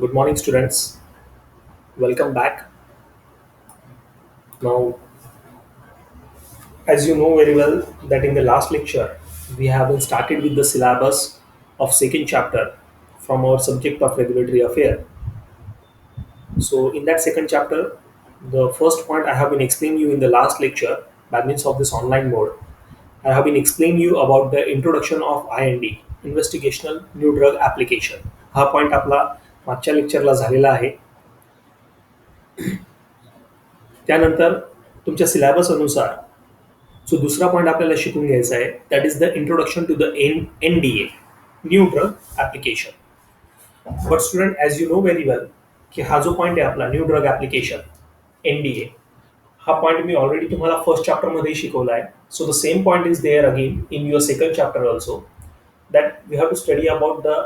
Good morning, students. Welcome back. Now, as you know very well, that in the last lecture we have been started with the syllabus of second chapter from our subject of regulatory affair. So, in that second chapter, the first point I have been explaining you in the last lecture by means of this online mode. I have been explaining you about the introduction of IND, investigational new drug application. हा point आपला मागच्या लेक्चरला झालेला आहे. त्यानंतर तुमच्या syllabus अनुसार सो दुसरा point आपल्याला शिकून घ्यायचा आहे that is the introduction to the NDA new drug application. But student as you know very well की हा जो पॉईंट आहे आपला न्यू ड्रग ॲप्लिकेशन NDA हा पॉईंट मी ऑलरेडी तुम्हाला फर्स्ट चॅप्टरमध्ये शिकवला आहे. So the same point is there again in your second chapter also that we have to study about the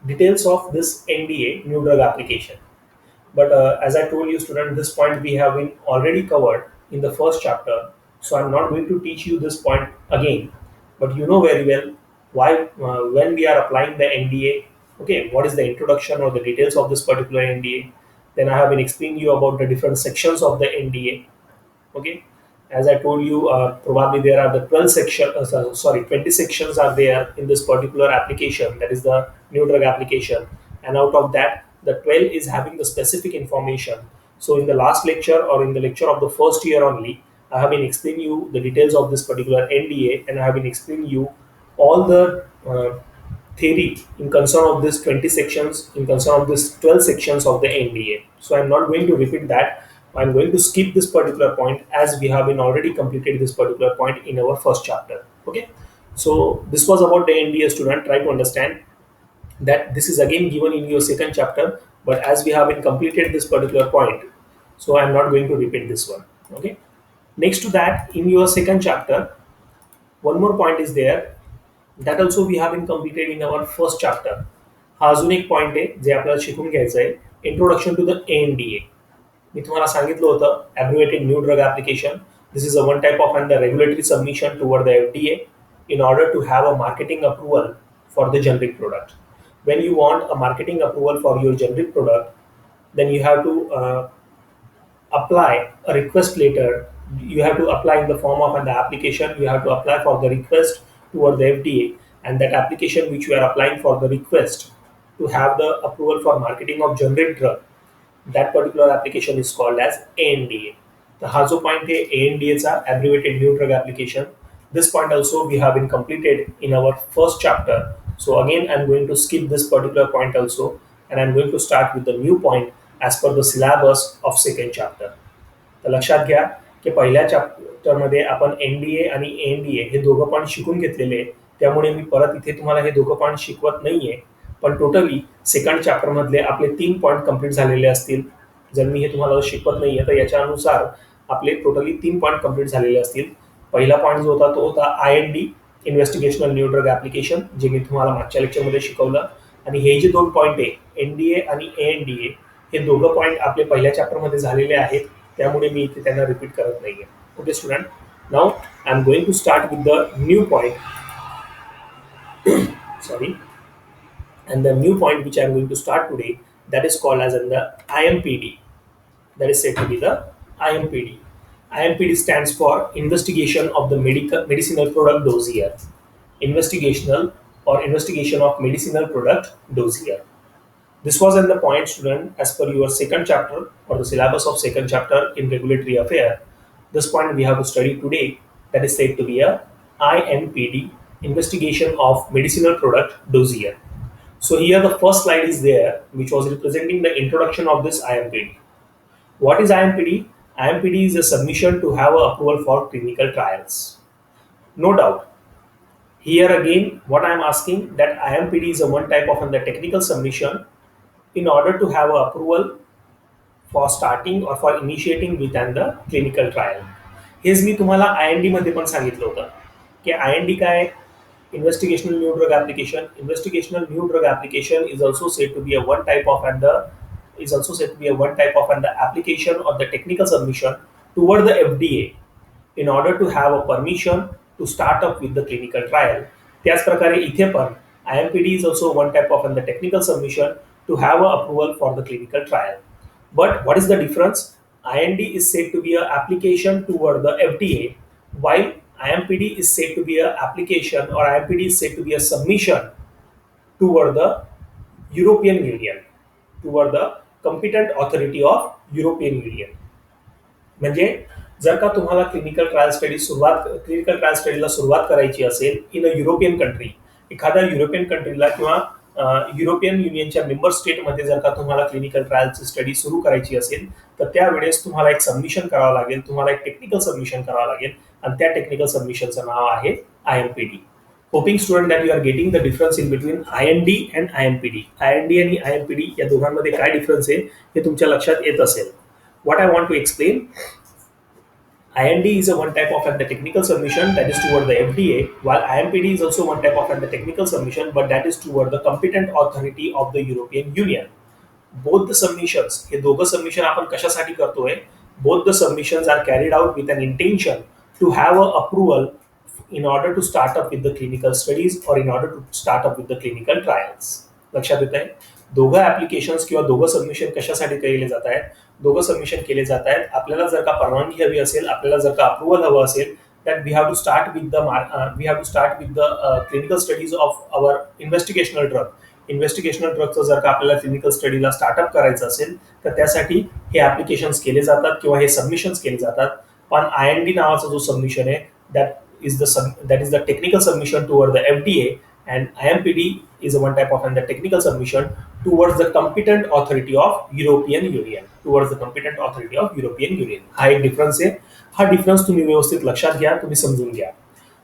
details of this NDA new drug application. But as I told you, student, this point we have been already covered in the first chapter. So I'm not going to teach you this point again. But you know very well why when we are applying the NDA, okay, what is the introduction or the details of this particular NDA. Then I have been explaining you about the different sections of the NDA. Okay, as I told you, probably there are the 12 section, sorry, 20 sections are there in this particular application. That is the new drug application, and out of that, the 12 is having the specific information. So in the last lecture or in the lecture of the first year only, I have been explaining you the details of this particular NDA, and I have been explaining you all the theory in concern of this 20 sections, in concern of this 12 sections of the NDA. So I'm not going to repeat that. I'm going to skip this particular point as we have been already completed this particular point in our first chapter. Okay. So this was about the NDA, student. Try to understand that this is again given in your second chapter, but as we have been completed this particular point, so I'm not going to repeat this one. Okay. Next to that, in your second chapter, one more point is there that also we have been completed in our first chapter. हा अजून एक point आहे जे आपल्याला शिकून घ्यायचं आहे. Introduction to the ANDA. मी तुम्हाला सांगितलं होतं abbreviated new drug application. This is a one type of and the regulatory submission toward the FDA in order to have a marketing approval for the generic product. When you want a marketing approval for your generic product, then you have to apply a request letter. You have to apply in the form of an application. You have to apply for the request toward the FDA, and that application which you are applying for the request to have the approval for marketing of generic drug, that particular application is called as ANDA. तर हा जो point आहे ANDA चा abbreviated new drug application. This point also we have been completed in our first chapter. So again I'm going to skip this particular point also, and I'm going to start with the new point as per the syllabus of second chapter. तर लक्षात घ्या की पहिल्या चॅप्टरमध्ये आपण NDA आणि ANDA हे दोघं point शिकून घेतलेले आहे. त्यामुळे मी परत इथे तुम्हाला हे दोघं पॉईंट शिकवत नाहीये. पण टोटली सेकंड चॅप्टरमधले आपले 3 पॉईंट कंप्लीट झालेले असतील. जर मी हे तुम्हाला शिकवत नाहीये तर याच्यानुसार आपले टोटली 3 पॉईंट कंप्लीट झालेले असतील. पहिला पॉईंट जो होता तो होता IND investigational new drug application, जे मी तुम्हाला मागच्या लेक्चरमध्ये शिकवलं. आणि हे जे 2 पॉईंट आहे NDA आणि ANDA हे दोघं पॉईंट आपले पहिल्या चॅप्टरमध्ये झालेले आहेत. त्यामुळे मी इथे त्यांना रिपीट करत नाहीये. Okay student, now I am going to start with the new point. Sorry. And the new point which I am going to start today, that is called as the IMPD. That is said to be the IMPD. IMPD stands for Investigation of the Medicinal Product Dossier. Investigational or Investigation of Medicinal Product Dossier. This was in the point, student, as per your second chapter or the syllabus of second chapter in regulatory affair. This point we have to study today, that is said to be a IMPD, Investigation of Medicinal Product Dossier. So here the first slide is there, which was representing the introduction of this IMPD. What is IMPD? IMPD is a submission to have a approval for clinical trials. No doubt. Here again, what I am asking that IMPD is a one type of the technical submission in order to have a approval for starting or for initiating within the clinical trial. हेच मी तुम्हाला IND मध्ये पण सांगितलं होतं की IND काय. Investigational new drug application. Investigational new drug application is also said to be a one type of the application or the technical submission toward the FDA in order to have a permission to start up with the clinical trial. त्याच प्रकारे इथे पण IMPD is also one type of the technical submission to have a approval for the clinical trial. But what is the difference? IND is said to be an application toward the FDA, while IMPD is said to be an application, or IMPD is said to be a submission toward the European Union, toward the competent authority of European Union. म्हणजे जर का तुम्हाला clinical trial स्टडीला सुरुवात करायची असेल इन अ European country, एखाद्या European कंट्रीला किंवा European युनियनच्या मेंबर स्टेटमध्ये जर का तुम्हाला क्लिनिकल ट्रायलची स्टडी सुरू करायची असेल, तर त्यावेळेस तुम्हाला एक सबमिशन करावं लागेल, तुम्हाला एक टेक्निकल सबमिशन करावं लागेल, आणि त्या टेक्निकल सबमिशनचं नाव आहे IMPD. Hopping student that you are getting the difference in between IND and IMPD. IND आणि IMPD या दोघांमध्ये काय डिफरन्स आहे हे तुमच्या लक्षात येत असेल. What I want to explain, IND is a one type of the technical submission that is toward the FDA, while IMPD is also one type of the technical submission, but that is toward the competent authority of the European Union. Both the submissions, हे दोघं submission आपण कशासाठी करतोय? Both the submissions are carried out with an intention to have a approval in order to start up with the clinical studies or in order to start up with the clinical trials. लक्षात येत आहे? दोघं applications किंवा दोघं submission कशासाठी केले जात आहेत? दोघं सबमिशन केले जात आहेत आपल्याला जर का परवानगी हवी असेल, आपल्याला जर का अप्रुव्हल हवं असेल, that we have to start with the clinical studies of our investigational drug. इन्व्हेस्टिगेशनल ड्रगचं जर का आपल्याला क्लिनिकल स्टडीला स्टार्टअप करायचं असेल, तर त्यासाठी हे ऍप्लिकेशन्स केले जातात किंवा हे सबमिशन्स केले जातात. पण IND नावाचा जो सबमिशन आहे, that is the technical submission toward the FDA, and IMPD is a one type of the technical submission towards the competent authority of European Union. हा एक डिफरन्स आहे. हा डिफरन्स तुम्ही व्यवस्थित लक्षात घ्या, तुम्ही समजून घ्या.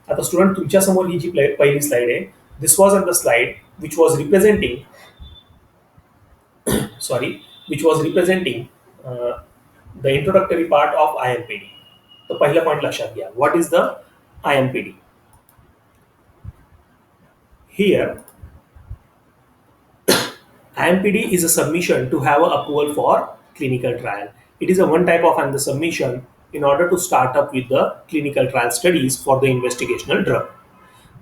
आता स्टुडंट तुमच्या समोर ही जी पहिली स्लाइड आहे, this was on the slide which was representing the introductory part of IMPD. तो पहिला पॉइंट लक्षात घ्या. What is the IMPD? Here, IMPD is a submission to have an approval for clinical trial. It is a one type of the submission in order to start up with the clinical trial studies for the investigational drug.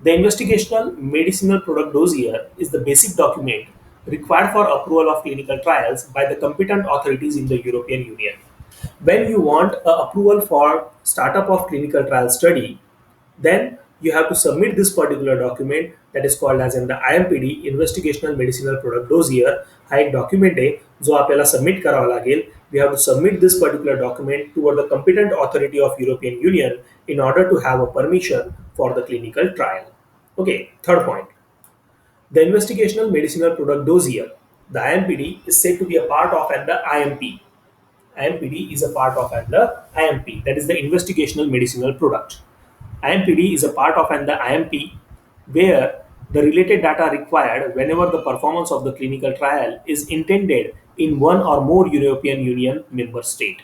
The investigational medicinal product dossier is the basic document required for approval of clinical trials by the competent authorities in the European Union. When you want approval for startup of clinical trial study, then you have to submit this particular document that is called as the IMPD, Investigational Medicinal Product Dossier. हा एक document आहे जो आपल्याला submit करावा लागेल. We have to submit this particular document toward the competent authority of European Union in order to have a permission for the clinical trial. Okay, third point. The Investigational Medicinal Product Dossier, the IMPD, is said to be a part of the IMP. IMPD is a part of the IMP, that is the Investigational Medicinal Product. IMPD is a part of the IMP where the related data required whenever the performance of the clinical trial is intended in one or more European Union member state.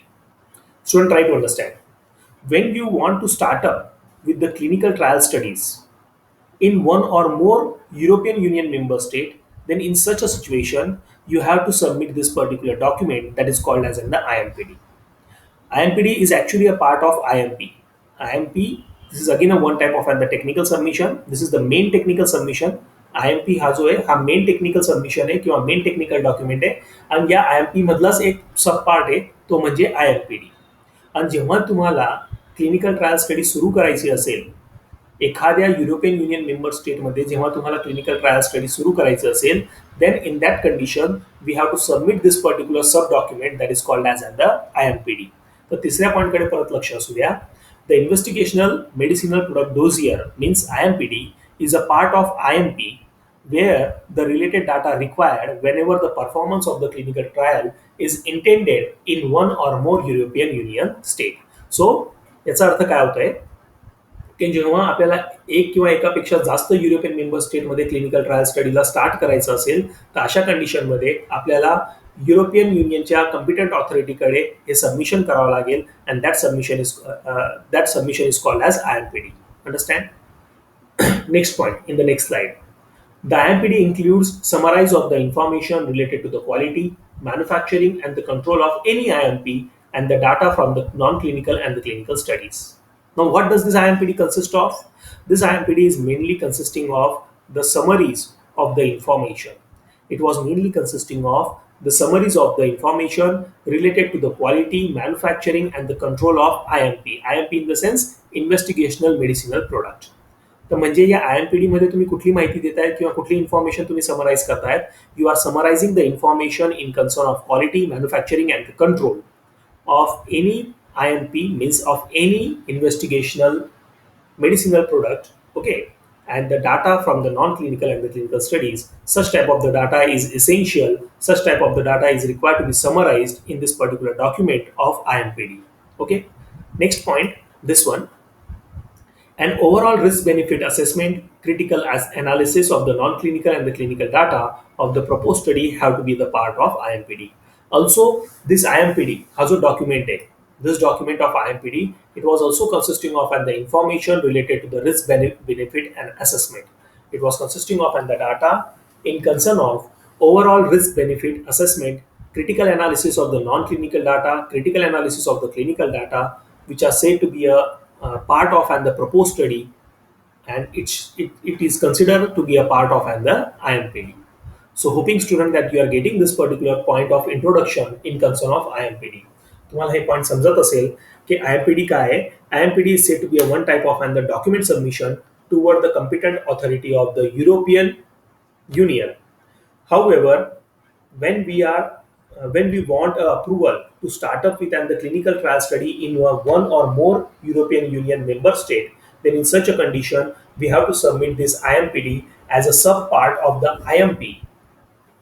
Student, try to understand. When you want to start up with the clinical trial studies in one or more European Union member state, then in such a situation, you have to submit this particular document that is called as the IMPD. IMPD is actually a part of IMP. IMP, this is again a one type of the technical submission. This is the main technical submission. IMP हा जो आहे हा main technical submission आहे किंवा main technical document आहे, आणि या IMP मधलाच एक सब पार्ट आहे तो म्हणजे IMPD. आणि जेव्हा तुम्हाला क्लिनिकल ट्रायल स्टडी सुरू करायची असेल एखाद्या युरोपियन युनियन मेंबर स्टेटमध्ये, जेव्हा तुम्हाला क्लिनिकल ट्रायल स्टडी सुरू करायचं असेल, then in that condition we have to submit this particular sub document that is called as the IMPD. तर तिसऱ्या पॉइंटकडे परत लक्ष असू द्या. The Investigational Medicinal Product Dossier means IMPD is a part of IMP where the related data required whenever the performance of the clinical trial is intended in one or more European Union state. So याचा अर्थ काय होतोय की जेव्हा आपल्याला एक किंवा एकापेक्षा जास्त युरोपियन मेंबर स्टेटमध्ये क्लिनिकल ट्रायल स्टडीला स्टार्ट करायचं असेल, तर अशा कंडिशनमध्ये आपल्याला युरोपियन युनियनच्या कॉम्पिटंट ऑथॉरिटीकडे हे सबमिशन करावं लागेल, and that submission is called as IMPD. Understand? Next point in the next slide. The IMPD includes summaries of the information related to the quality, manufacturing, and the control of any IMP and the data from the non-clinical and the clinical studies. Now, what does this IMPD consist of? This IMPD is mainly consisting of the summaries of the information. It was mainly consisting of the summaries of the information related to the quality, manufacturing, and the control of IMP. IMP in the sense investigational medicinal product. तर म्हणजे या IMPD मध्ये तुम्ही कुठली माहिती देताय किंवा कुठली इन्फॉर्मेशन तुम्ही समराईज करतायत. You are summarising the information in concern of quality, manufacturing and control of any IMP means of any investigational medicinal product, okay, and the data from the non-clinical and the clinical studies, such type of the data is essential, such type of the data is required to be summarized in this particular document of IMPD, okay. Next point, this one, an overall risk-benefit assessment, critical as analysis of the non-clinical and the clinical data of the proposed study have to be the part of IMPD. Also, this IMPD has a document. This document of IMPD, it was also consisting of and the information related to the risk-benefit and assessment. It was consisting of and the data in concern of overall risk-benefit assessment, critical analysis of the non-clinical data, critical analysis of the clinical data, which are said to be a part of and the proposed study, and it is considered to be a part of and the IMPD. So hoping student that you are getting this particular point of introduction in concern of IMPD. तुम्हाला हे point समजत असेल की IMPD काय आहे. IMPD is said to be a one type of and the document submission toward the competent authority of the European Union. However, when we want approval to start up with and the clinical trial study in one or more European Union member state, then in such a condition we have to submit this IMPD as a sub part of the IMP.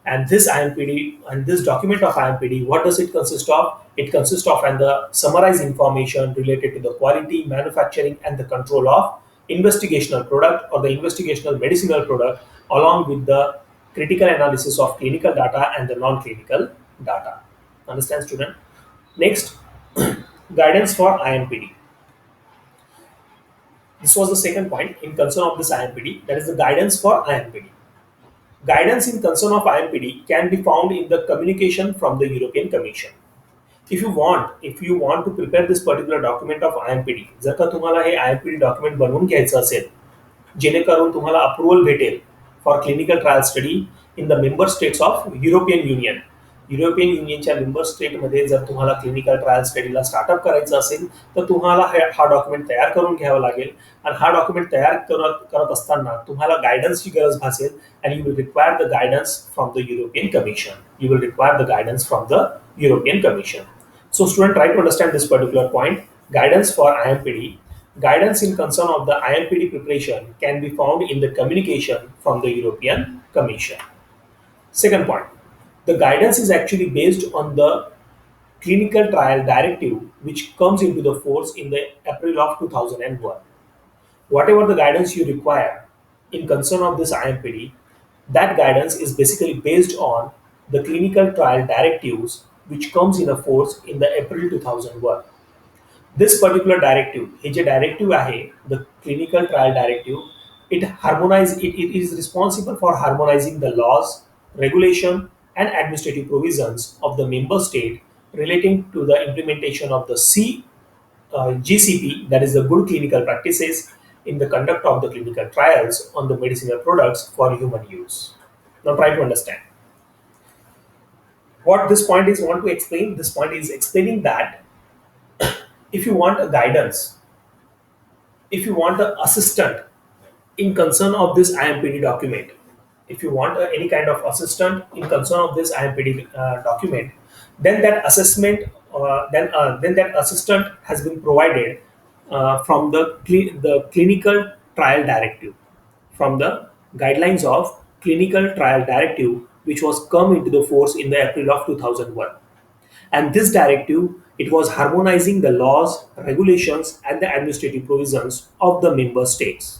And this IMPD and this document of IMPD, what does it consist of? It consists of and the summarized information related to the quality, manufacturing, and the control of investigational product or the investigational medicinal product, along with the critical analysis of clinical data and the non-clinical data. Understand, student? Next, guidance for IMPD. This was the second point in concern of this IMPD, that is the guidance for IMPD. Guidance in concern of IMPD can be found in the communication from the European Commission. If you want to prepare this particular document of IMPD, जर का तुम्हाला हे IMPD document बनवून घ्यायचं असेल, जेणेकरून तुम्हाला approval भेटेल for clinical trial study in the member states of European union. European युनियनच्या मेंबर स्टेटमध्ये जर तुम्हाला क्लिनिकल ट्रायल स्टडीला स्टार्टअप करायचं असेल तर तुम्हाला हा डॉक्युमेंट तयार करून घ्यावा लागेल. आणि हा डॉक्युमेंट तयार करत असताना तुम्हाला गायडन्सची गरज भासेल. And you will require the guidance from the European commission. You will require the guidance from the European commission. So student, try to understand this particular point. Guidance for IMPD. Guidance in concern of the IMPD preparation can be found in the communication from the European Commission. Second point, the guidance is actually based on the clinical trial directive which comes into the force in the April of 2001. Whatever the guidance you require in concern of this IMPD, that guidance is basically based on the clinical trial directives which comes in a force in the April 2001. This particular directive, हे जे directive आहे, the clinical trial directive, it is responsible for harmonizing the laws, regulation, and administrative provisions of the member state relating to the implementation of the GCP, that is the good clinical practices in the conduct of the clinical trials on the medicinal products for human use. Now try to understand. What this point is want to explain, this point is explaining that if you want a guidance, if you want an assistant in concern of this IMPD document, if you want any kind of assistant in concern of this IMPD document, then that then that assistant has been provided from the clinical trial directive, from the guidelines of clinical trial directive which was come into the force in the April of 2001. And this directive, it was harmonizing the laws, regulations, and the administrative provisions of the member states.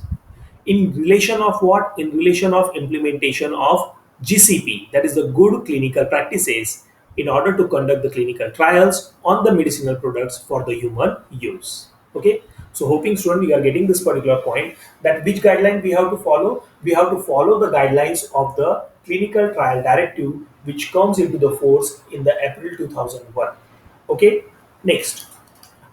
In relation of what? In relation of implementation of GCP, that is the good clinical practices, in order to conduct the clinical trials on the medicinal products for the human use. Okay. So hoping student you are getting this particular point, that which guideline we have to follow? We have to follow the guidelines of the clinical trial directive which comes into the force in the April 2001. Okay. Next,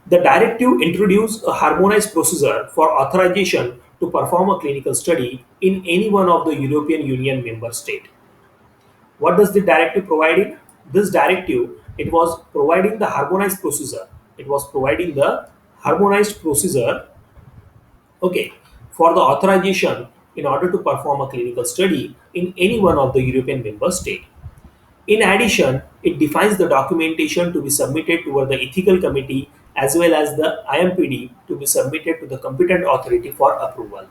the directive introduced a harmonized procedure for authorization to perform a clinical study in any one of the European Union member state. What does the directive providing? This directive, it was providing the harmonized procedure. It was providing the harmonized procedure, okay, for the authorization in order to perform a clinical study in any one of the European member state. In addition, it defines the documentation to be submitted toward the ethical committee as well as the IMPD to be submitted to the competent authority for approval.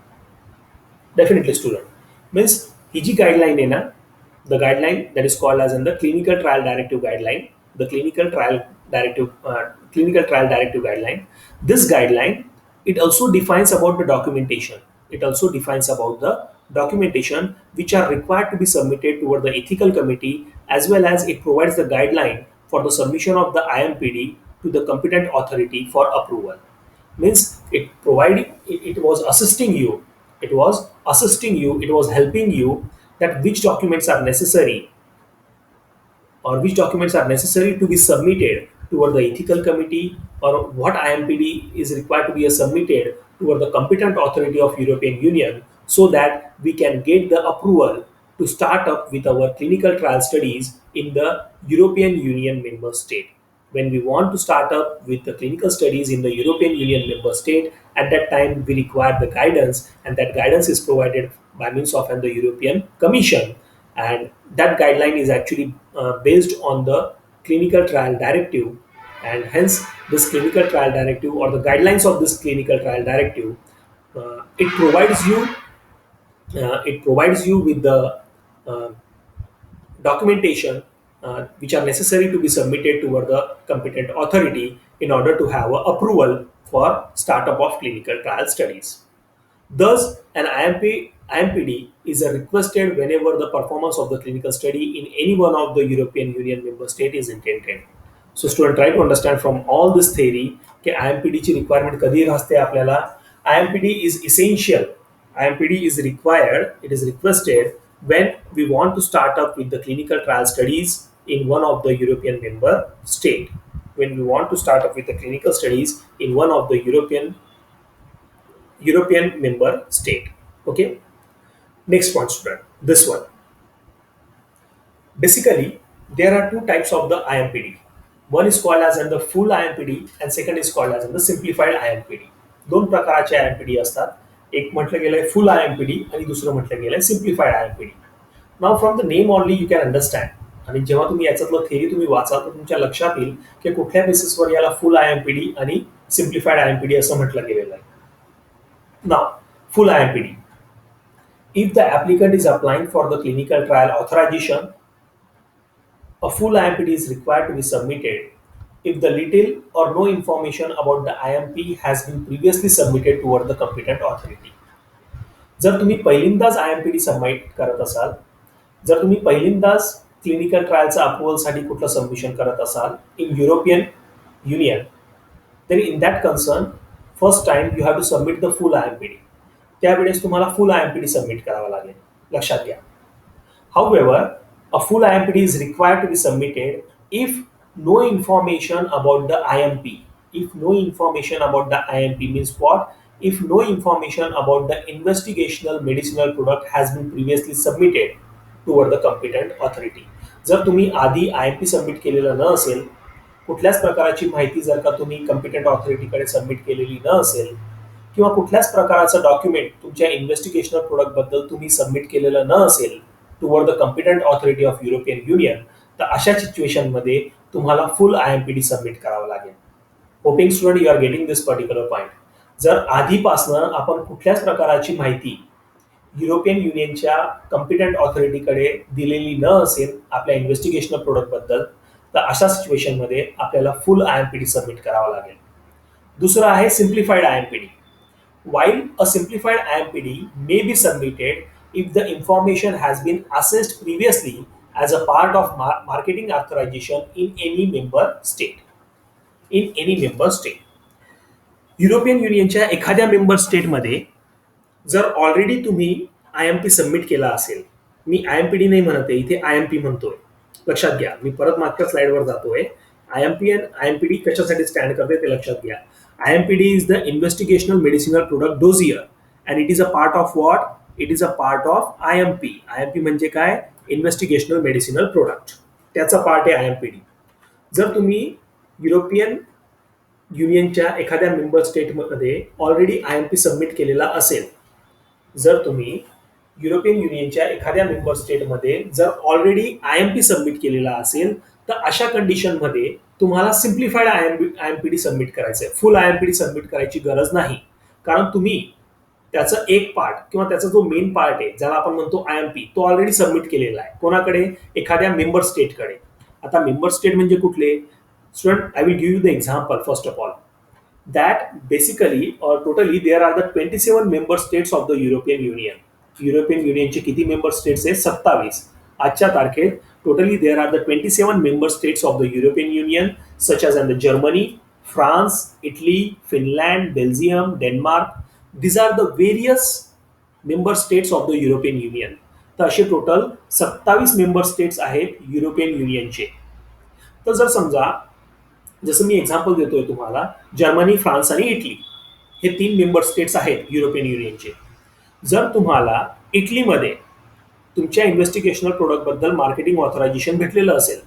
Definitely, student. Means he ji guideline है ना, the guideline that is called as in the clinical trial directive guideline, the clinical trial directive guideline. This guideline, it also defines about the documentation. It also defines about the documentation which are required to be submitted toward the ethical committee, as well as it provides the guideline for the submission of the IMPD to the competent authority for approval. Means it was assisting you, it was helping you that which documents are necessary, or which documents are necessary to be submitted toward the ethical committee, or what IMPD is required to be submitted toward the competent authority of European Union, so that we can get the approval to start up with our clinical trial studies in the European Union member state. When we want to start up with the clinical studies in the European Union member state, at that time we require the guidance, and that guidance is provided by means of the European Commission, and that guideline is actually based on the clinical trial directive, and hence this clinical trial directive, or the guidelines of this clinical trial directive, it provides you with the uh, documentation which are necessary to be submitted toward the competent authority in order to have a approval for startup of clinical trial studies. Thus, an IMPD is requested whenever the performance of the clinical study in any one of the European Union member state is intended. So, student, try to understand from all this theory की IMPD ची requirement कधी असते आपल्याला. IMPD is essential. IMPD is required. It is requested when we want to start up with the clinical trial studies in one of the European member state. When we want to start up with the clinical studies in one of the European member state. Okay. Next one, student. This one. Basically, there are two types of the IMPD. One is called as the full IMPD and second is called as the simplified IMPD. दोन प्रकारचे IMPD असतात. एक म्हटलं गेलंय full IMPD आणि दुसरं म्हटलं गेलंय simplified IMPD. Now from the name only you can understand. आणि जेव्हा तुम्ही याच्यातलं थेरी तुम्ही वाचाल तर तुमच्या लक्षात येईल की कुठल्या बेसिसवर याला full IMPD आणि simplified IMPD असं म्हटलं गेलेलं आहे. Now, full IMPD. If the applicant is applying for the clinical trial authorization, a full IMPD is required to be submitted if the little or no information about the IMP has been previously submitted toward the competent authority. जर तुम्ही पहिल्यांदाच IMPD submit करत असाल, जर तुम्ही पहिल्यांदाच clinical ट्रायलचा अप्रुव्हलसाठी कुठलं submission करत असाल in European union, then in that concern, first time you have to submit the full IMPD. त्यावेळेस तुम्हाला full IMPD सबमिट करावा लागेल. लक्षात घ्या. However, a full IMPD is required to be submitted if no information about the IMP. If no information about the IMP means what? If no information about the investigational medicinal product has been previously submitted toward the competent authority. जर तुम्ही आधी IMP submit केलेलं न असेल, कुठल्याच प्रकारची माहिती जर का तुम्ही कॉम्पिटंट ऑथॉरिटीकडे सबमिट केलेली न असेल, किंवा कुठल्याच प्रकारचं डॉक्युमेंट तुमच्या इन्व्हेस्टिगेशनल प्रोडक्ट बद्दल तुम्ही सबमिट केलेलं न असेल toward the competent authority of European Union, तर अशा सिच्युएशनमध्ये तुम्हाला फुल IMPD सबमिट करावं लागेल. Hoping student you are getting this particular point. जर आधीपासनं आपण कुठल्याच प्रकारची माहिती युरोपियन युनियनच्या कॉम्पिटंट ऑथॉरिटीकडे दिलेली न असेल आपल्या इन्व्हेस्टिगेशनल प्रोडक्ट बद्दल, तर अशा सिच्युएशनमध्ये आपल्याला फुल IMPD सबमिट करावं लागेल. दुसरं आहे simplified IMPD. While a simplified IMPD may be submitted if the information has been assessed previously as a part of marketing authorization in any member state. In any member state. European युनियनच्या एखाद्या member स्टेटमध्ये जर already तुम्ही IMP submit केला असेल, मी IMPD नाही म्हणत आहे, इथे IMP म्हणतोय. लक्षात घ्या, मी परत मागच्या स्लाइडवर जातोय. IMP आणि IMPD कशासाठी स्टँड करते ते लक्षात घ्या. IMPD is the investigational medicinal product dossier and it is a part of what? It is a part of IMP. IMP म्हणजे काय? इन्व्हेस्टिगेशनल मेडिसिनल प्रोडक्ट, त्याचा पार्ट आहे IMPD. जर तुम्ही युरोपियन युनियनच्या एखाद्या मेंबर स्टेटमध्ये ऑलरेडी IMP सबमिट केलेला असेल, जर तुम्ही युरोपियन युनियनच्या एखाद्या मेंबर स्टेटमध्ये जर ऑलरेडी IMP सबमिट केलेला असेल, तर अशा कंडिशनमध्ये तुम्हाला सिम्प्लिफाईड IMPD सबमिट करायचं आहे. फुल IMPD सबमिट करायची गरज नाही, कारण तुम्ही त्याचा एक पार्ट किंवा त्याचा जो मेन पार्ट आहे ज्याला आपण म्हणतो IMP, तो ऑलरेडी सबमिट केलेला आहे. कोणाकडे? एखाद्या मेंबर स्टेटकडे. आता मेंबर स्टेट म्हणजे कुठले? Student, I will give you the example first of all. That basically or totally there are the 27 member states of the European Union. European युनियनचे किती मेंबर स्टेट्स आहेत? 27. आजच्या तारखेत totally there are the 27 member states of the European union, such as the Germany, France, Italy, Finland, Belgium, Denmark. these are the various member states of the European Union. तर असे total 27 member states आहेत European युनियनचे. तर जर समजा, जसं मी example देतोय तुम्हाला, Germany, France आणि इटली हे 3 मेंबर स्टेट्स आहेत युरोपियन युनियनचे. जर तुम्हाला इटलीमध्ये तुमच्या इन्व्हेस्टिगेशनल प्रोडक्टबद्दल मार्केटिंग ऑथरायझेशन भेटलेलं असेल,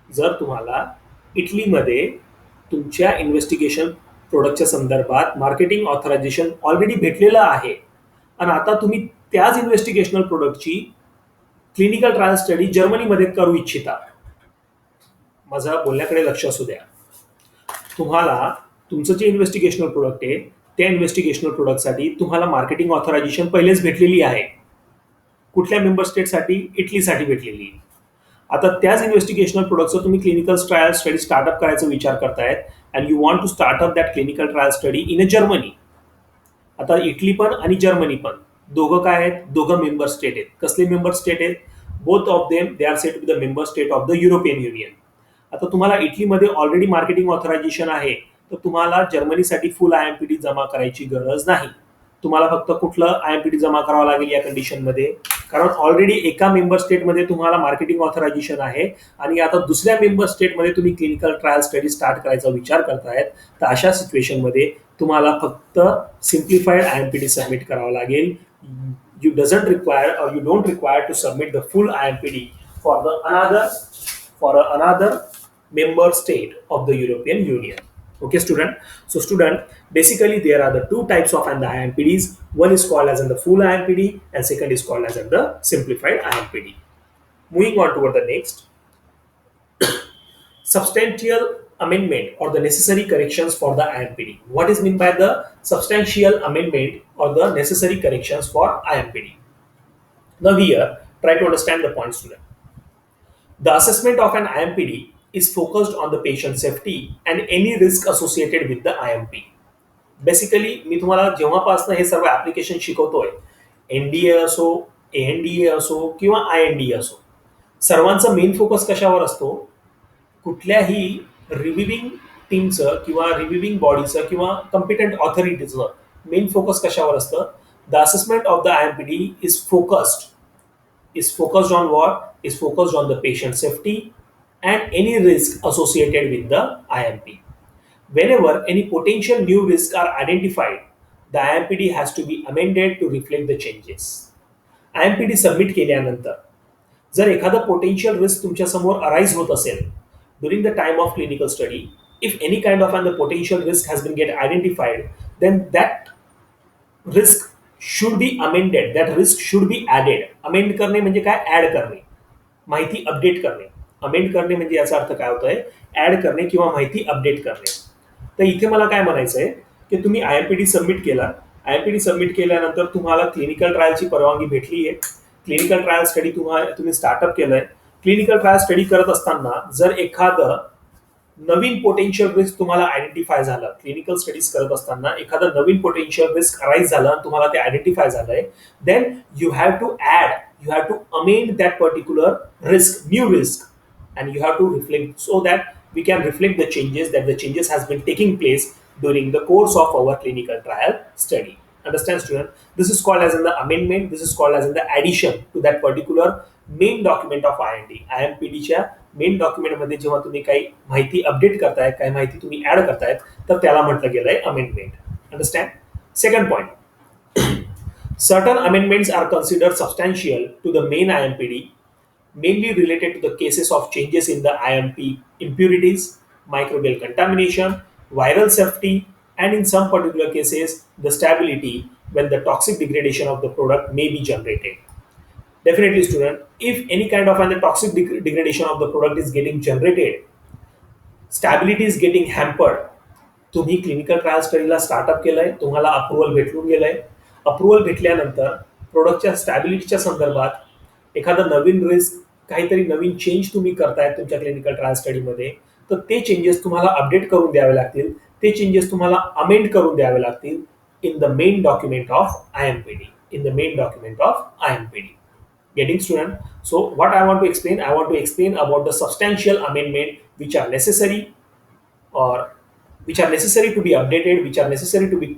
जर तुम्हाला इटलीमध्ये तुमच्या इन्व्हेस्टिगेशन प्रोडक्टच्या संदर्भात मार्केटिंग ऑथरायझेशन ऑलरेडी भेटलेलं आहे आणि आता तुम्ही त्याच इन्व्हेस्टिगेशनल प्रोडक्टची क्लिनिकल ट्रायल स्टडी जर्मनीमध्ये करू इच्छिता, माझा बोलण्याकडे लक्ष असू द्या. तुम्हाला तुमचं जे इन्व्हेस्टिगेशनल प्रोडक्ट आहे त्या इन्व्हेस्टिगेशनल प्रोडक्टसाठी तुम्हाला मार्केटिंग ऑथरायझेशन पहिलेच भेटलेली आहे. कुठल्या मेंबर स्टेटसाठी? इटलीसाठी भेटलेली आहे. आता त्याच इन्व्हेस्टिगेशनल प्रोडक्टचं तुम्ही क्लिनिकल ट्रायल स्टडी स्टार्टअप करायचा विचार करतायत and you want to startup that clinical trial study in a Germany. आता इटली पण आणि जर्मनी पण दोघं काय आहेत? दोघं मेंबर स्टेट आहेत. कसले मेंबर स्टेट आहेत? Both of them they are set to the member state of the European Union. आता तुम्हाला इटलीमध्ये ऑलरेडी मार्केटिंग ऑथरायझेशन आहे, तर तुम्हाला जर्मनीसाठी फुल IMPD जमा करायची गरज नाही. तुम्हाला फक्त कुठलं IMPD जमा करावं लागेल या कंडिशनमध्ये? कारण ऑलरेडी एका मेंबर स्टेटमध्ये तुम्हाला मार्केटिंग ऑथरायझेशन आहे आणि आता दुसऱ्या मेंबर स्टेटमध्ये तुम्ही क्लिनिकल ट्रायल स्टडी स्टार्ट करायचा विचार करतायत, तर अशा सिच्युएशनमध्ये तुम्हाला फक्त सिम्प्लिफाईड IMPD सबमिट करावं लागेल. You don't require to submit the full IMPD for another member state of the European Union. Okay, student. So, student, basically there are the two types of the IMPDs. One is called as the full IMPD, and second is called as the simplified IMPD. Moving on toward the next, substantial amendment or the necessary corrections for the IMPD. What is meant by the substantial amendment or the necessary corrections for IMPD? Now here, try to understand the points, student. The assessment of an IMPD is focused on the patient safety and any risk associated with the IMP. Basically, मी तुम्हाला जेव्हापासून हे सर्व application शिकवतोय, NDA असो, ANDA असो किंवा INDA असो, सर्वांचा main focus कशावर असतो? कुठल्याही रिव्हिविंग टीमचं किंवा रिव्हिविंग बॉडीचं किंवा कॉम्पिटंट ऑथॉरिटीचं मेन फोकस कशावर असतं? The assessment of the IMPD is focused on what? Is focused on the patient safety and any risk associated with the IMP. Whenever any potential new risks are identified, the IMPD has to be amended to reflect the changes. IMPD submit केल्यानंतर जर एखादा potential risk तुमच्या समोर arise होत असेल during the time of clinical study, if any kind of the potential risk has been get identified, then that risk should be amended, that risk should be added. Amend करणे म्हणजे काय? Add करणे, माहिती update करणे. Amend करणे म्हणजे याचा अर्थ काय होतोय? ऍड करणे किंवा माहिती अपडेट करणे. तर इथे मला काय म्हणायचं आहे की तुम्ही IMPD सबमिट केला. IMPD सबमिट केल्यानंतर तुम्हाला क्लिनिकल ट्रायलची परवानगी भेटली आहे. क्लिनिकल ट्रायल स्टडी तुम्ही स्टार्टअप केलंय. क्लिनिकल ट्रायल स्टडी करत असताना जर एखादं नवीन पोटेन्शियल रिस्क तुम्हाला आयडेंटिफाय झालं, क्लिनिकल स्टडीज करत असताना एखादं नवीन पोटेन्शियल रिस्क अराइज झालं, तुम्हाला ते आयडेंटिफाय झालंय, then you have to amend that particular risk, new risk, and you have to reflect so that we can reflect the changes has been taking place during the course of our clinical trial study. Understand, student? This is called as the amendment. This is called as the addition to that particular main document of IMPD च्या main document मध्ये जेव्हा तुम्ही काही माहिती update करताय, काही माहिती तुम्ही ऍड करतायत, तर त्याला म्हटलं गेलंय amendment. Understand? Second point, certain amendments are considered substantial to the main IMPD mainly related to the cases of changes in the IMP impurities, microbial contamination, viral safety, and in some particular cases, the stability when the toxic degradation of the product may be generated. Definitely, student, if any kind of an toxic degradation of the product is getting generated, stability is getting hampered. तुम्ही clinical trial स्टडीला startup केलंय, तुम्हाला approval भेटून गेलंय. Approval भेटल्यानंतर प्रोडक्टच्या स्टॅबिलिटीच्या संदर्भात एखादा नवीन risk, काहीतरी नवीन change तुम्ही करताय तुमच्या क्लिनिकल ट्रायल स्टडीमध्ये, तर ते चेंजेस तुम्हाला अपडेट करून द्यावे लागतील. ते चेंजेस तुम्हाला अमेंड करून द्यावे लागतील in the main document of IMPD. In the main document of IMPD. Getting, student? So what I want to explain, I want to explain about the substantial amendment which are necessary, or which are necessary to be updated, which are necessary to be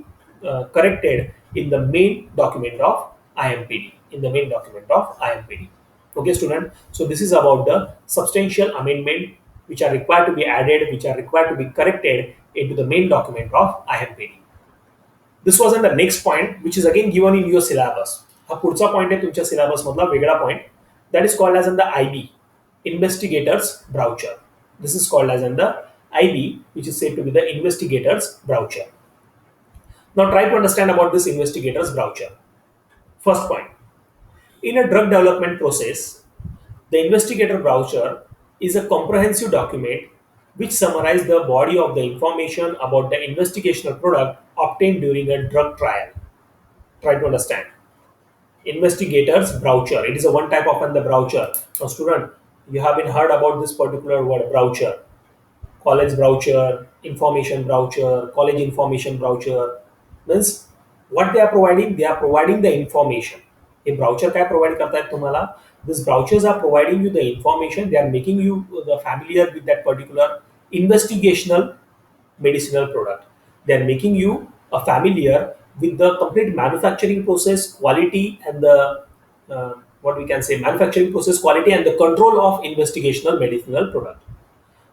corrected in the main document of IMPD. In the main document of IMPD. Okay, student. So this is about the substantial amendment which are required to be added, which are required to be corrected into the main document of IMPD. This was in the next point, which is again given in your syllabus. हा पुढचा point आहे तुमच्या syllabus मधला वेगळा point. That is called as in the IB, investigators brochure. This is called as in the IB, which is said to be the investigators brochure. Now try to understand about this investigators brochure. First point, in a drug development process, the investigator brochure is a comprehensive document which summarizes the body of the information about the investigational product obtained during a drug trial. Try to understand. Investigators brochure. It is a one type of the brochure. Now, student, you have been heard about this particular word brochure. College brochure, information brochure, college information brochure. Means what they are providing? They are providing the information. A brochure काय provide करतायत तुम्हाला? These brochures are providing you the information. They are making you the familiar with that particular investigational medicinal product. They are making you familiar with the complete manufacturing process, quality, and the what we can say manufacturing process, quality, and the control of investigational medicinal product.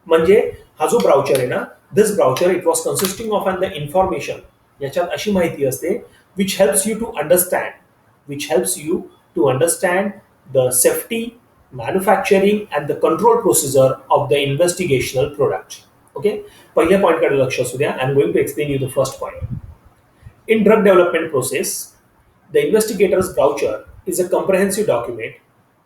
म्हणजे हा जो brochure आहे ना, this brochure it was consisting of and the information. याच्यात अशी माहिती असते which helps you to understand the safety, manufacturing and the control procedure of the investigational product. Okay, पहिल्या पॉईंटकडे लक्ष असू द्या. I am going to explain you the first point. In drug development process, the investigator's brochure is a comprehensive document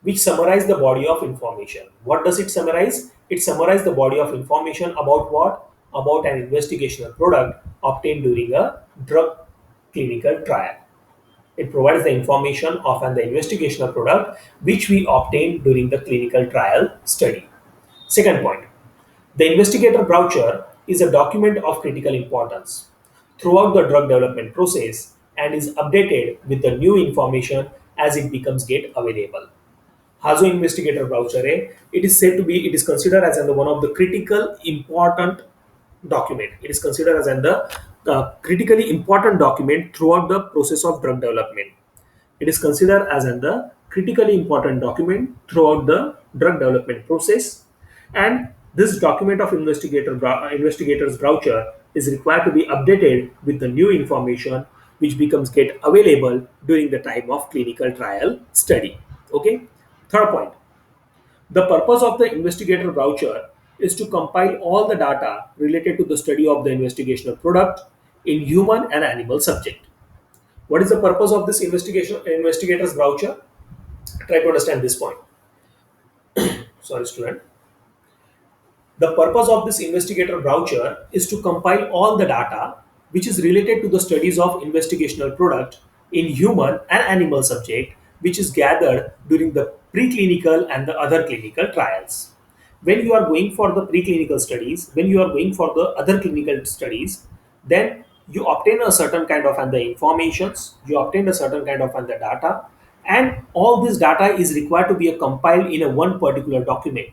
which summarizes the body of information. What does it summarize? It summarizes the body of information about what? About an investigational product obtained during a drug clinical trial. It provides the information of the investigational product which we obtained during the clinical trial study. Second point, the investigator brochure is a document of critical importance throughout the drug development process and is updated with the new information as it becomes get available. हा जो investigator brochure आहे, it is considered as one of the critical important document. It is considered as the critically important document throughout the process of drug development. It is considered as the critically important document throughout the drug development process, and this document of investigator's brochure is required to be updated with the new information which becomes get available during the time of clinical trial study. Okay. Third point, the purpose of the investigator brochure is to compile all the data related to the study of the investigational product in human and animal subject. What is the purpose of this investigator's brochure? Try to understand this point. Sorry, student. The purpose of this investigator brochure is to compile all the data which is related to the studies of investigational product in human and animal subject which is gathered during the preclinical and the other clinical trials. When you are going for the preclinical studies, when you are going for the other clinical studies, then you obtain a certain kind of the informations, you obtain a certain kind of the data, and all this data is required to be compiled in a one particular document.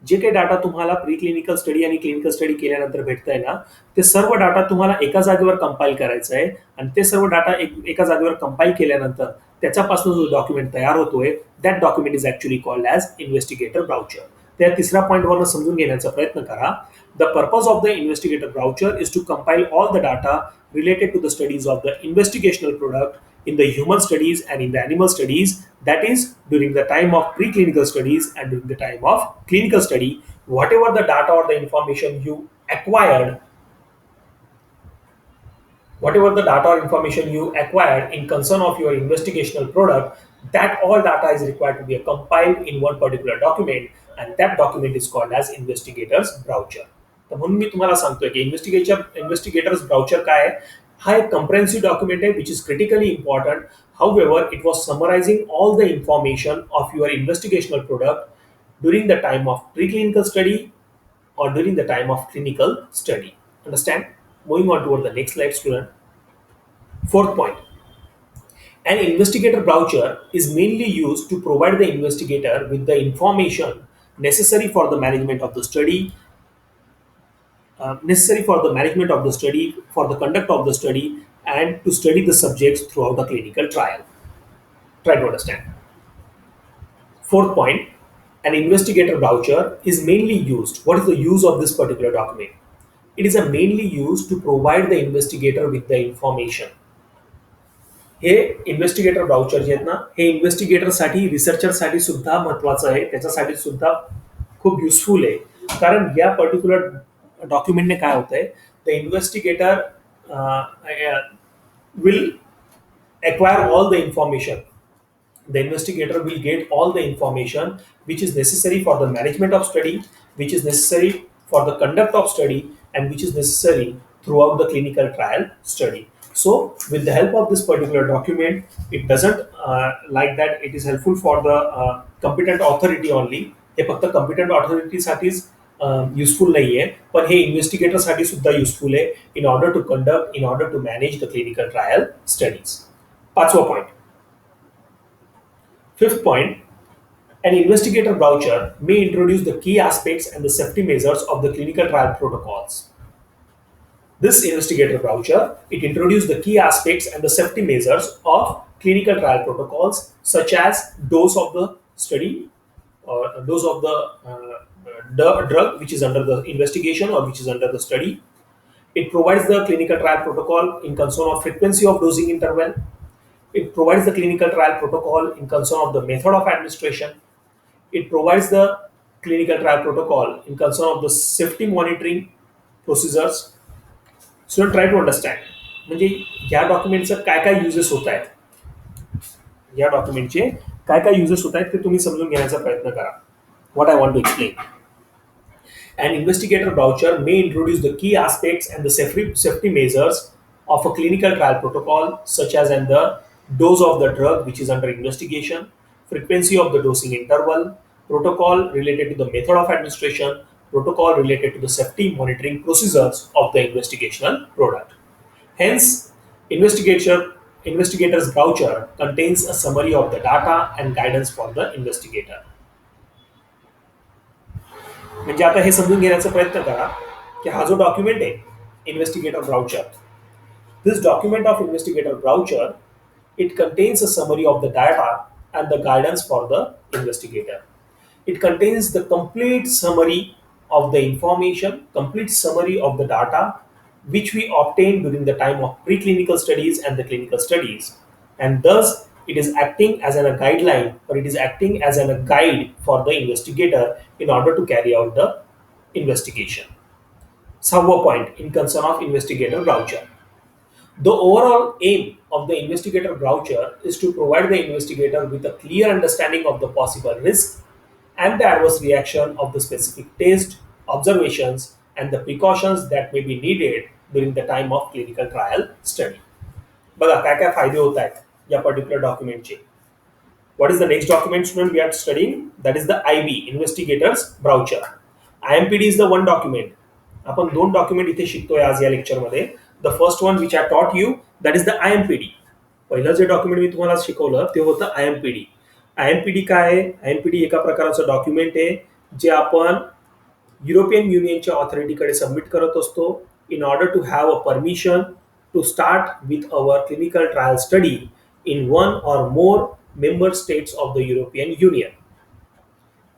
जे काही data तुम्हाला preclinical study आणि clinical study केल्यानंतर भेटतंय ना, ते सर्व data तुम्हाला एका जागेवर कंपाईल करायचं आहे, आणि ते सर्व डाटा एका जागेवर कंपाईल केल्यानंतर त्याच्यापासून जो डॉक्युमेंट तयार होतोय, that document is actually called as investigator brochure. त्या तिसऱ्या पॉईंटवरनं समजून घेण्याचा प्रयत्न करा. The purpose of the investigator brochure is to compile all the data related to the studies of the investigational product in the human studies and in the animal studies, that is during the time of preclinical studies and during the time of clinical study, whatever the data or the information you acquired, whatever the data or information you acquired in concern of your investigational product, that all data is required to be compiled in one particular document, and that document is called as investigator's brochure. तर म्हणून मी तुम्हाला सांगतोय की इन्व्हेस्टिगेटर्स brochure काय आहे. हा एक कंप्रेहेन्सिव्ह document आहे which is critically important. However, it was summarizing all the information of your investigational product during the time of preclinical study or during the time of clinical study. Understand? Moving on toward the next slide, student. Fourth point. An investigator brochure is mainly used to provide the investigator with the information necessary for the management of the study, for the conduct of the study, and to study the subjects throughout the clinical trial. Try to understand. Fourth point, an investigator brochure is mainly used. What is the use of this particular document? It is mainly used to provide the investigator with the information. हे investigator brochure जे आहेत ना, हे इन्व्हेस्टिगेटरसाठी रिसर्चरसाठी सुद्धा महत्वाचं आहे, त्याच्यासाठी सुद्धा खूप युजफुल आहे. कारण या पर्टिक्युलर डॉक्युमेंटने काय होतंय, the investigator will acquire all the information. The investigator will get all the information which is necessary for the management of study, which is necessary for the conduct of study, and which is necessary throughout the clinical trial study. So, with the help of this particular document, it doesn't like that it is helpful for the competent authority only. हे फक्त competent authority साठीच useful नाही आहे, पण हे investigator साठी सुद्धा useful आहे in order to manage the clinical trial studies. पाचवा point. Fifth point, an investigator brochure may introduce the key aspects and the safety measures of the clinical trial protocols. This investigator brochure, it introduces the key aspects and the safety measures of clinical trial protocols, such as dose of the study or dose of the drug which is under the investigation or which is under the study. It provides the clinical trial protocol in concern of frequency of dosing interval. It provides the clinical trial protocol in concern of the method of administration. It provides the clinical trial protocol in concern of the safety monitoring procedures. So try to understand. म्हणजे या डॉक्युमेंटचं काय काय uses होत आहेत, या डॉक्युमेंटचे काय काय uses होत आहेत ते तुम्ही समजून घेण्याचा प्रयत्न करा. What I want to explain. An investigator brochure may introduce the key aspects and the safety measures of a clinical trial protocol, such as in the dose of the drug which is under investigation, frequency of the dosing interval, protocol related to the method of administration, protocol related to the safety monitoring procedures of the investigational product. Hence, investigator's brochure contains a summary of the data and guidance for the investigator. म्हणजे आता हे समजून घेण्याचा प्रयत्न करा की हा जो document आहे investigator brochure, this document of investigator brochure, it contains a summary of the data and the guidance for the investigator. It contains the complete summary of the information, complete summary of the data which we obtained during the time of preclinical studies and the clinical studies, and thus it is acting as a guideline, or it is acting as a guide for the investigator in order to carry out the investigation. Sahwa point in concern of investigator brochure. The overall aim of the investigator brochure is to provide the investigator with a clear understanding of the possible risks and the adverse reaction of the specific test, observations, and the precautions that may be needed during the time of clinical trial study. बघा काय काय फायदे होत आहेत या particular डॉक्युमेंटचे. What is the next document, student, we are studying? That is the IB, Investigator's Brochure. IMPD is the one document. आपण दोन document इथे शिकतोय आज या लेक्चरमध्ये. The first one which I taught you, that is the IMPD. पहिलं जे document मी तुम्हाला शिकवलं ते होतं IMPD. IMPD काय आहे? IMPD एका प्रकारचं डॉक्युमेंट आहे जे आपण युरोपियन युनियनच्या ऑथॉरिटीकडे सबमिट करत असतो in order to have a permission to start with our clinical trial study in one or more member states of the European Union.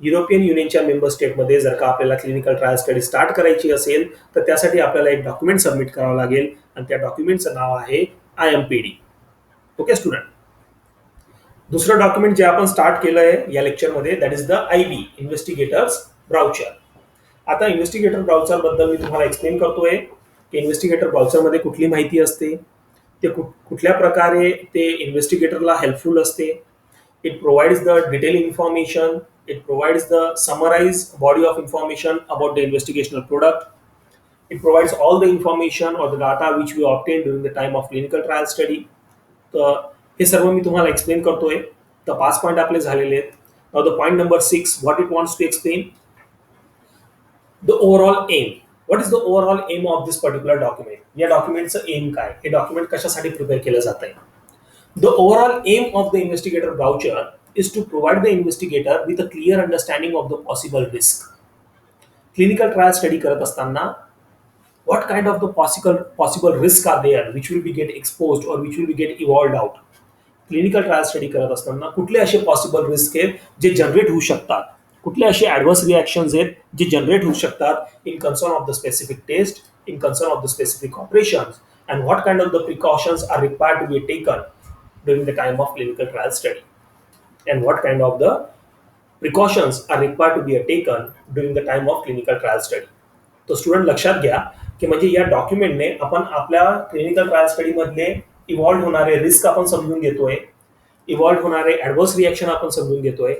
European युनियनच्या मेंबर स्टेटमध्ये जर का आपल्याला क्लिनिकल ट्रायल स्टडी स्टार्ट करायची असेल तर त्यासाठी आपल्याला एक डॉक्युमेंट सबमिट करावं लागेल आणि त्या डॉक्युमेंटचं नाव आहे IMPD. Okay student. दुसरं डॉक्युमेंट जे आपण स्टार्ट केलं आहे या लेक्चरमध्ये that is the IB investigator's brochure. आता इन्व्हेस्टिगेटर ब्राउचर बद्दल मी तुम्हाला एक्सप्लेन करतोय की इन्व्हेस्टिगेटर ब्राउचरमध्ये कुठली माहिती असते, ते कुठल्या प्रकारे ते इन्व्हेस्टिगेटरला हेल्पफुल असते. It provides the detail information, it provides the summarise body of information about the investigational product. It provides all the information or the data which we obtain during the time of clinical trial study. तर हे सर्व मी तुम्हाला explain करतोय. तर 5 point आपले झालेले आहेत. Now the point number 6 what it wants to explain the overall aim. What is the overall aim of this particular document. या डॉक्युमेंटचं M काय, हे डॉक्युमेंट कशासाठी प्रिपेअर केलं जात आहे. The overall aim of the investigator brochure is to provide the investigator with a clear understanding of the possible risk. Clinical trial study करत असताना what kind of the possible risk are there which will be get exposed or which will be get evolved out. Clinical trial study करत असताना कुठले असे possible risk आहेत जे generate होऊ शकतात, कुठले असे ॲडव्हर्स रिॲक्शन्स आहेत जे जनरेट होऊ शकतात इन concern of the specific test, in concern of the specific operations, and what kind of the precautions are required to be taken during the time of clinical trial study, and what kind of the precautions are required to be taken during the time of clinical trial study. तो student लक्षात घ्या की म्हणजे या डॉक्युमेंटने आपण आपल्या clinical trial स्टडीमधले evolve होणारे risk आपण समजून घेतोय, इव्हॉल्व्ह होणारे ॲडव्हर्स रिॲक्शन आपण समजून घेतोय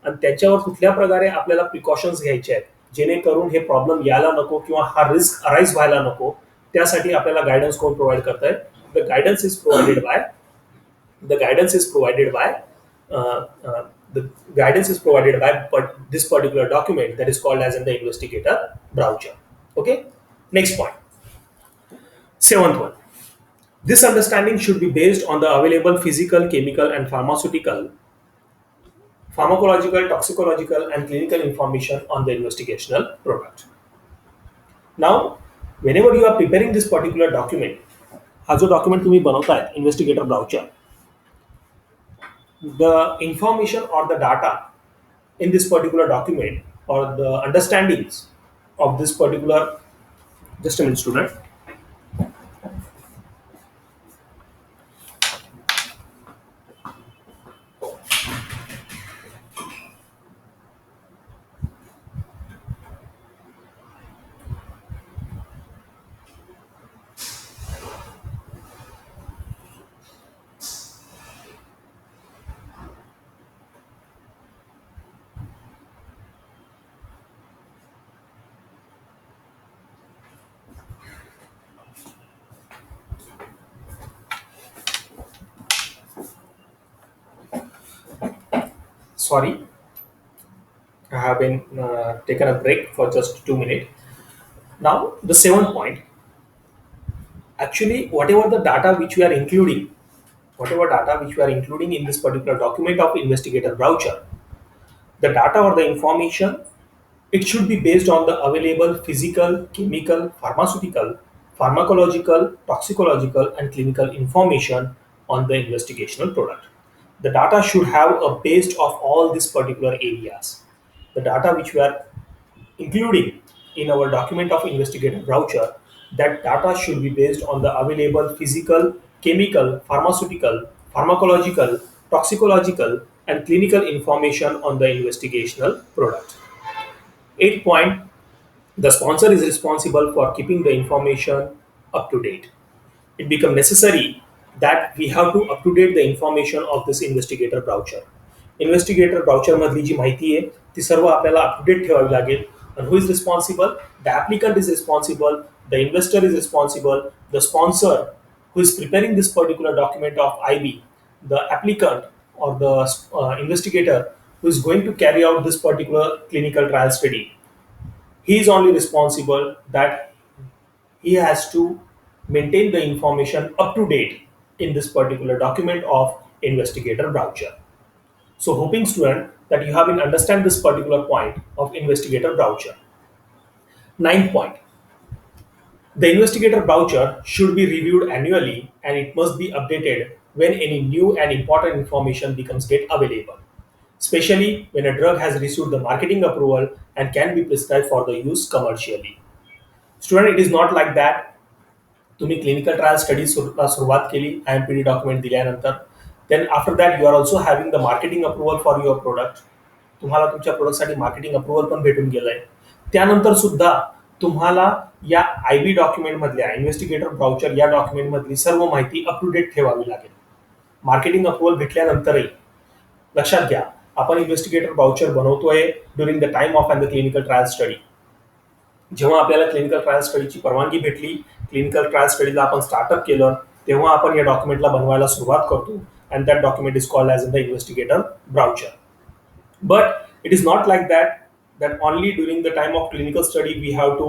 आणि त्याच्यावर कुठल्या प्रकारे आपल्याला प्रिकॉशन्स घ्यायचे आहेत जेणेकरून हे प्रॉब्लेम यायला नको किंवा हा रिस्क अराईज व्हायला नको. त्यासाठी आपल्याला गायडन्स कोण प्रोव्हाइड करताय. The guidance is provided bye the guidance is provided by the guidance is provided by this particular document that is called as in the investigator brochure. Okay, next point, seventh one. This understanding should be based on the available physical, chemical and pharmacological, toxicological and clinical information on the investigational product. Now whenever you are preparing this particular document, हा जो document तुम्ही बनवताय investigator brochure, the information or the data in this particular document or the understandings of this particular, just a minute student. Sorry, I have been taken a break for just 2 minutes. Now the seventh point, actually whatever the data which we are including, in this particular document of investigator brochure, the data or the information, it should be based on the available physical, chemical, pharmaceutical, pharmacological, toxicological and clinical information on the investigational product. The data should have a base of all these particular areas. The data which we are including in our document of investigator brochure, that data should be based on the available physical, chemical, pharmaceutical, pharmacological, toxicological and clinical information on the investigational product. 8 point, the sponsor is responsible for keeping the information up to date. It becomes necessary that we have to up to date the information of this investigator brochure. Investigator brochure मधली जी माहिती आहे ती सर्व आपल्याला update ठेवावी लागेल. And who is responsible? The applicant is responsible, the investor is responsible, the sponsor who is preparing this particular document of IB, the applicant or the investigator who is going to carry out this particular clinical trial study. He is only responsible that he has to maintain the information up to date in this particular document of investigator brochure. So hoping student that you have been understand this particular point of investigator brochure. 9th point, the investigator brochure should be reviewed annually and it must be updated when any new and important information becomes get available, especially when a drug has received the marketing approval and can be prescribed for the use commercially. Student, it is not like that तुम्ही clinical trial study सुरुवात केली IMPD document दिल्यानंतर. Then after that you are also having the marketing approval for your product. तुम्हाला तुमच्या प्रोडक्टसाठी marketing approval पण भेटून गेलंय. त्यानंतर सुद्धा तुम्हाला या IB डॉक्युमेंट मधल्या इन्व्हेस्टिगेटर ब्राउचर या डॉक्युमेंट मधली सर्व माहिती अप टू डेट ठेवावी लागेल. मार्केटिंग अप्रुव्हल भेटल्यानंतरही लक्षात घ्या, आपण इन्व्हेस्टिगेटर ब्राउचर बनवतोय during the time of the clinical trial study. जेव्हा आपल्याला क्लिनिकल ट्रायल स्टडीची परवानगी भेटली, क्लिनिकल ट्रायल स्टडीला आपण स्टार्टअप केलं, तेव्हा आपण या डॉक्युमेंटला बनवायला सुरुवात करतो. And that document is called as the investigator brochure. But it is not like that only during the time of clinical study we have to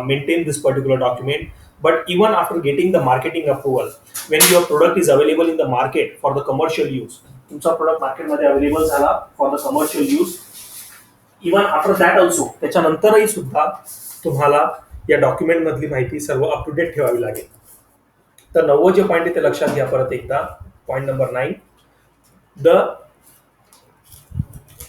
maintain this particular document. But even after getting the marketing approval, when your product is available in the market for the commercial use, तुमचा product market मध्ये available झाला for the commercial use, even after that also, त्याच्यानंतरही सुद्धा तुम्हाला या document मधली माहिती सर्व up to date ठेवावी लागेल. तर 9 जे पॉईंट आहे ते लक्षात घ्या परत एकदा. Point number 9, the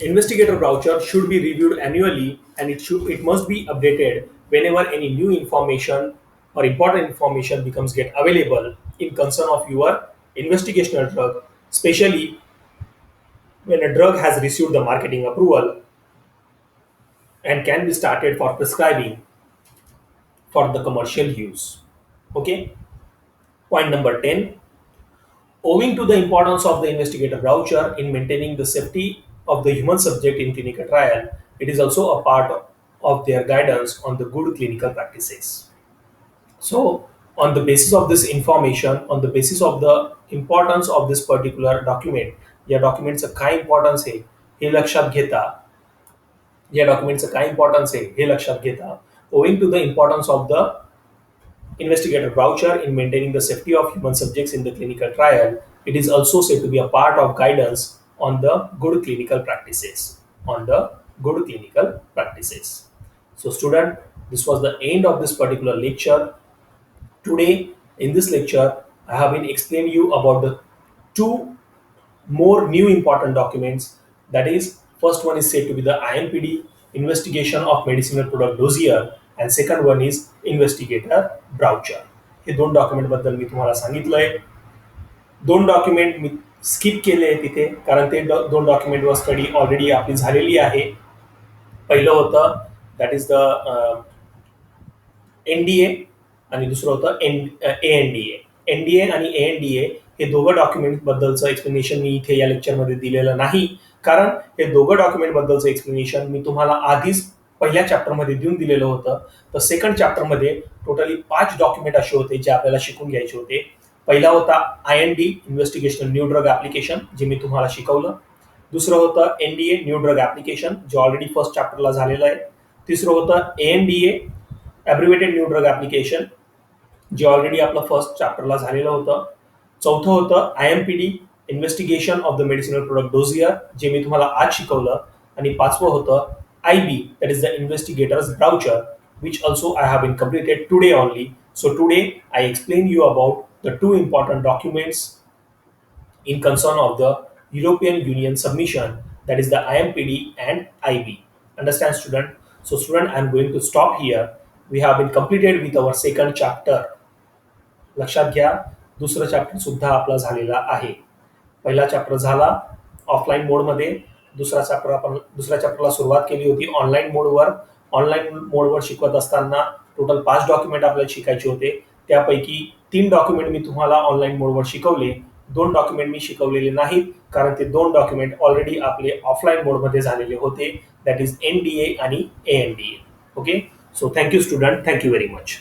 investigator brochure should be reviewed annually, and it must be updated whenever any new information or important information get available in concern of your investigational drug, especially when a drug has received the marketing approval and can be started for prescribing for the commercial use. Okay. Point number 10, owing to the importance of the investigator brochure in maintaining the safety of the human subject in clinical trial, it is also a part of their guidance on the good clinical practices. So, on the basis of this information, on the basis of the importance of this particular document, या डॉक्युमेंटचं काय importance आहे हे लक्षात घेता, या डॉक्युमेंटचं काय importance आहे हे लक्षात घेता, owing to the importance of the investigator brochure in maintaining the safety of human subjects in the clinical trial, it is also said to be a part of guidance on the good clinical practices. On the good clinical practices. So student, this was the end of this particular lecture. Today, in this lecture, I have been explaining you about the two more new important documents. That is, first one is said to be the IMPD, investigation of medicinal product dossier, and second one is investigator brochure. हे दोन document बद्दल मी तुम्हाला सांगितलंय. दोन document मी skip केले तिथे, कारण ते दोन डॉक्युमेंटवर स्टडी ऑलरेडी आपली झालेली आहे. पहिलं होतं दॅट इज द NDA आणि दुसरं होतं ANDA. NDA आणि ANDA हे दोघं डॉक्युमेंट बद्दलचं एक्सप्लेनेशन मी इथे या लेक्चरमध्ये दिलेलं नाही, कारण हे दोघं डॉक्युमेंट बद्दलचं एक्सप्लेनेशन मी तुम्हाला आधीच पहिल्या चॅप्टरमध्ये देऊन दिलेलं होतं. तर सेकंड चॅप्टरमध्ये टोटली 5 डॉक्युमेंट असे होते जे आपल्याला शिकून घ्यायचे होते. पहिला होता IND, investigational new drug application, जे मी तुम्हाला शिकवलं. दुसरं होतं NDA, न्यू ड्रग ऍप्लिकेशन, जे ऑलरेडी फर्स्ट चॅप्टरला झालेलं आहे. तिसरं होतं ANDA, abbreviated new drug application, जे ऑलरेडी आपलं फर्स्ट चॅप्टरला झालेलं होतं. चौथं होतं IMPD, investigation of the medicinal product dossier, जे मी तुम्हाला आज शिकवलं. आणि पाचवं होतं IB, that is the investigator's brochure, which also I have been completed today only. So today I explain you about the two important documents in concern of the European Union submission, that is the IMPD and IB. Understand student? So student, I am going to stop here. We have been completed with our second chapter. लक्षात घ्या, दुसरं chapter सुद्धा आपला झालेला आहे. पहिला chapter झाला offline मोडमध्ये, दुसऱ्या चॅप्टरला सुरुवात केली होती ऑनलाईन मोडवर. ऑनलाईन मोडवर शिकवत असताना टोटल 5 डॉक्युमेंट आपल्याला शिकायचे होते. त्यापैकी 3 डॉक्युमेंट मी तुम्हाला ऑनलाईन मोडवर शिकवले, 2 डॉक्युमेंट मी शिकवलेले नाहीत, कारण ते 2 डॉक्युमेंट ऑलरेडी आपले ऑफलाईन मोडमध्ये झालेले होते. दॅट इज NDA आणि ANDA. Okay, so thank you student, thank you very much.